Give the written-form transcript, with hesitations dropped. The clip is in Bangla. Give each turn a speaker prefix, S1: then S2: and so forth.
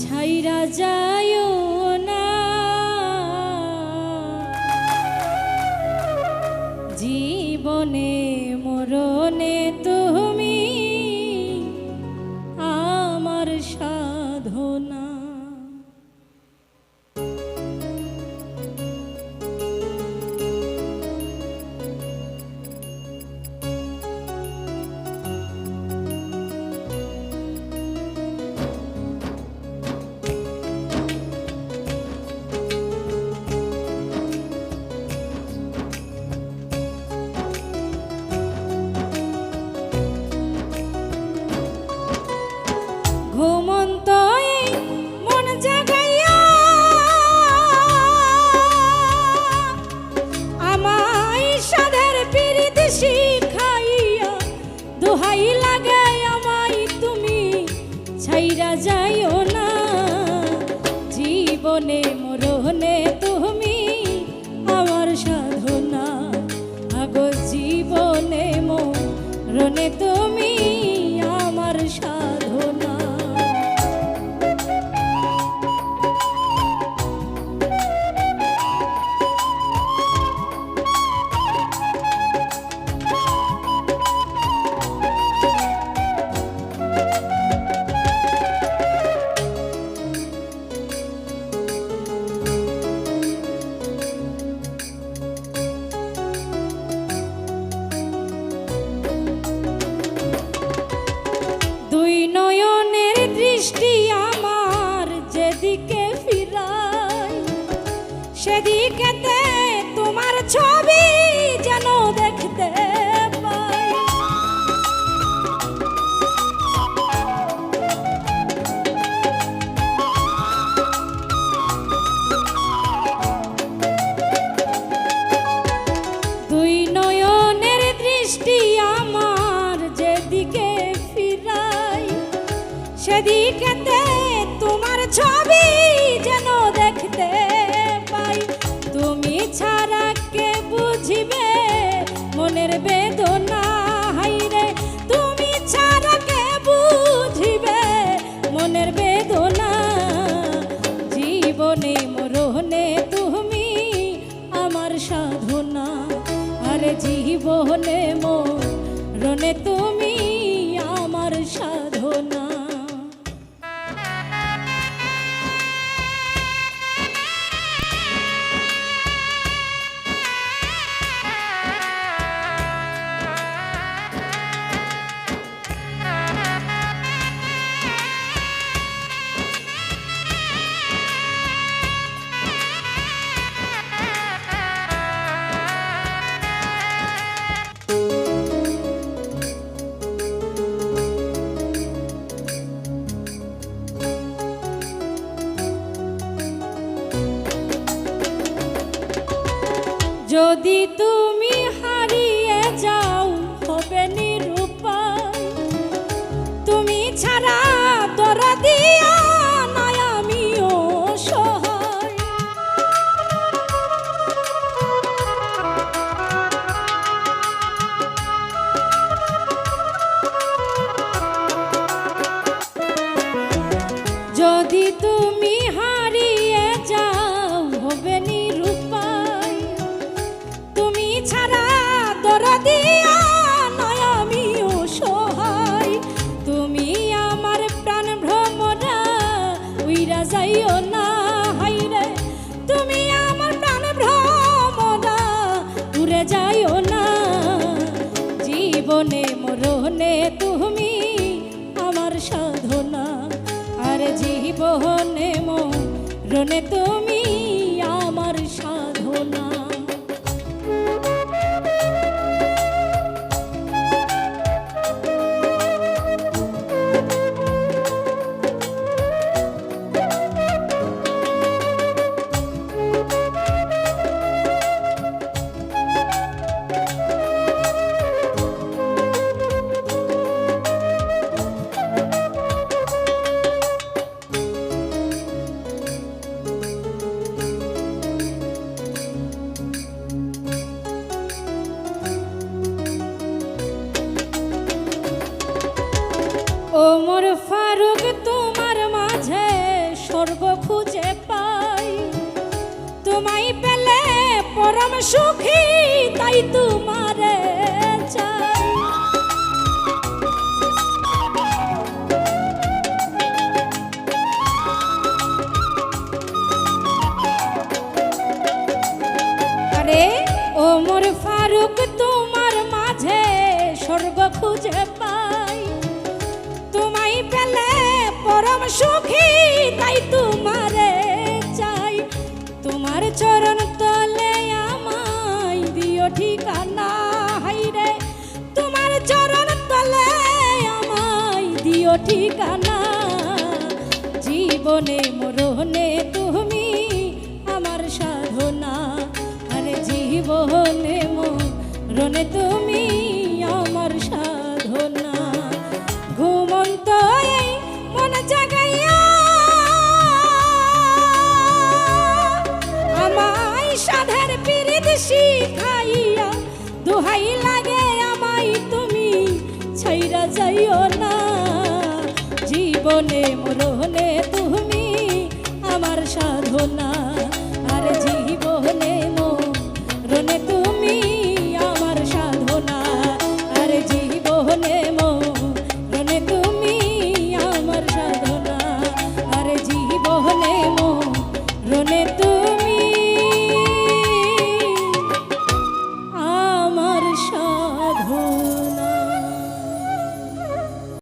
S1: ছাইরা যায়ও না জীবনে মরণে তুমি আমার সাধনা। ঘুমন্ত মন জাগাইয়া আমায় সাধের পীড়িত শিখাইয়া দোহাই লাগে আমায় তুমি ছাইরা যাইও না জীবনে মরণে তুমি আমার সাধনা। আগো জীবনে মরণে তুমি আমার সাধনা। দুই নয়নের দৃষ্টি আমার যেদিকে ফিরায় সেদিকেতে তোমার ছবি যেন দেখতে পাই। দুই নয়নের দৃষ্টি আমার যেদিকে সেদিকেতে তোমার ছবি যেন দেখতে পাই। তুমি ছাড়া কে বুঝিবে মনের বেদনা হাইরে, তুমি ছাড়া কে বুঝিবে মনের বেদনা। জীবনে মরণে তুমি আমার সাধনা, আরে জীবনে মরণে তুমি আমার সাধনা। যদি তুমি হারিয়ে যাও হবে নিরুপায়, তুমি ছাড়া দরদিয়া নয় আমিও সহায়। যদি তুমি হারিয়ে যাও হবে নিরুপায়, ছাড়া দরদিয়া নয় আমিও সহায়। তুমি আমার প্রাণ ভ্রমরা উইরা যাইও না হাইরে, তুমি আমার প্রাণ ভ্রমরা উড়ে যাইও না। জীবনে মরণে তুমি আমার সাধনা, আর জীবনে মরণে তুমি আমার সাধনা। সুখী তাই তোমারে চাই। আরে ওমর ফারুক তোমার মাঝে স্বর্গ খুঁজে পাই, তোমায় পেলে পরম সুখী তাই তোমারে চাই। তোমার চরণ তলে আমায় দিও ঠিকানা, হাইরে তোমার চরণ তলে আমায় দিও ঠিকানা। জীবনে মরণে তুমি আমার সাধনা, আরে জীবনে মরণে তুমি আমার সাধনা। ঘুমন্ত এই মন জাগাইয়া আমায় সাধের পিরিত শিখাইয়া, দোহাই লাগে আমায় তুমি ছাইরা যাইও না। জীবনে মরণে তুমি আমার সাধনা।